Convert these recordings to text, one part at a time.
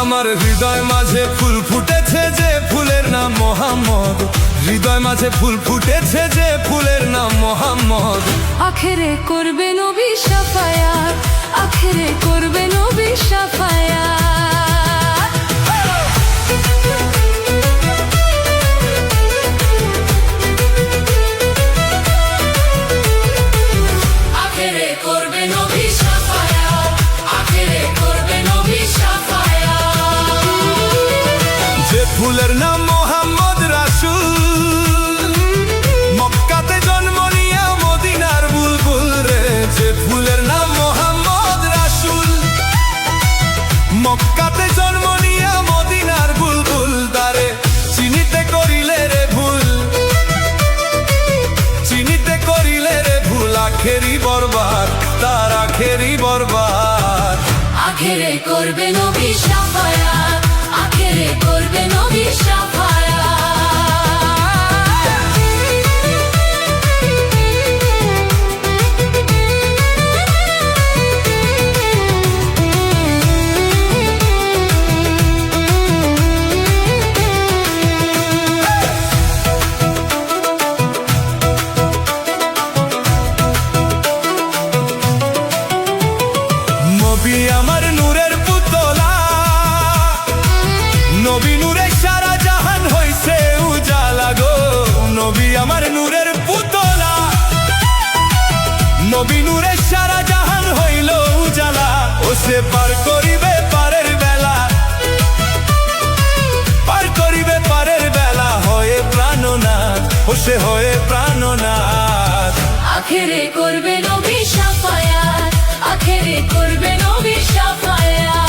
আমার হৃদয় মাঝে ফুল ফুটেছে যে ফুলের নাম মোহাম্মদ। হৃদয় মাঝে ফুল ফুটেছে যে ফুলের নাম মোহাম্মদ। আখেরে করবে নবী শাফায়াত, আখেরে করবে নবী শাফায়াত। আখেরে করবে নবী শাফায়াত, আখেরে করবে নবী শাফায়াত। যে ফুলের নাম মোহাম্মদ রাসূল, মক্কাতে জন্ম নিয়া মদিনার বুলবুল রে। যে ফুলের নাম মোহাম্মদ রাসূল, মক্কাতে জন্ম নিয়া মদিনার বুলবুল। তারে চিনিতে করিলে রে ভুল, চিনিতে করিলে রে ভুল। আখেরি বরবাদ, তার আখেরি বরবাদ। আখেরে করবে নবী শাফায়াত, আখেরে করবে নবী শাফায়াত। নবী আমার নূরের পুতলা, নবী নূরে সারা জাহান হইছে উজালা গো। নবী আমার নূরের পুতলা, নবী নূরে সারা জাহান হইল উজালা। ও সে পার করিবে পারের বেলা, পার করিবে পারের বেলা। হয়ে প্রাণনাথ, ও সে হয়ে প্রাণনাথ। আখেরে করবে নবী শাফায়াত, আখেরে করবে নবী শাফায়াত।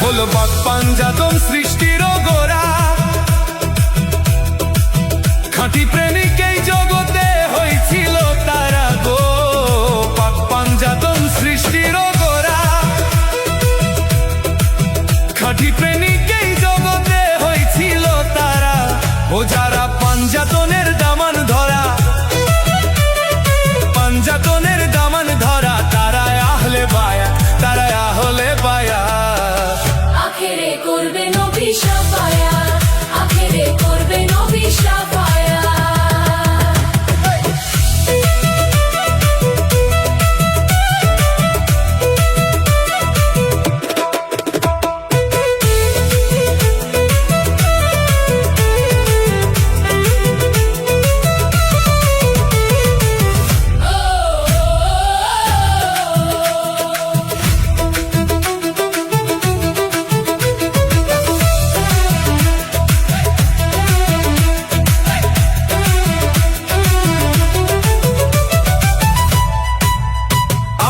হলো পাক পাঞ্জাতন সৃষ্টির গোরা, খাঁটি প্রেমিক এই জগতে হয়েছিল তারা গো। পাক পাঞ্জাতন সৃষ্টির গোরা, খাঁটি প্রেমিক এই জগতে হয়েছিল তারা। ও যারা পাঞ্জাতনের দামান ধরা, পাঞ্জাতনের দামান ধরা। তারা আহলে বায়া, তারা আহলে বায়া। আখেরে করবে নবী শাফায়াত, আখেরে করবে নবী শাফায়াত।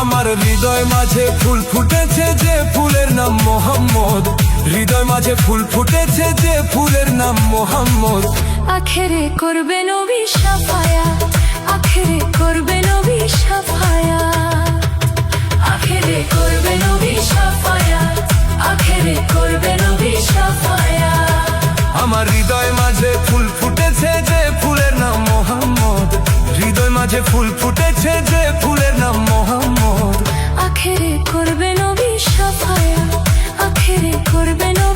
আমার হৃদয় মাঝে ফুল ফুটেছে যে ফুলের নাম মোহাম্মদ। হৃদয় মাঝে ফুল ফুটেছে যে ফুলের নাম মোহাম্মদ। আখেরে করবে নবী শাফায়াত, আখেরে করবে নবী শাফায়াত। আখেরে করবে নবী শাফায়াত, আখেরে করবে নবী শাফায়াত। আমার হৃদয় মাঝে ফুল ফুটেছে যে ফুলের নাম মোহাম্মদ। হৃদয় মাঝে ফুল ফুটেছে যে ফুলের নাম মোহাম্মদ। আখেরে করবে নবী শাফায়াত, আখেরে করবে নবী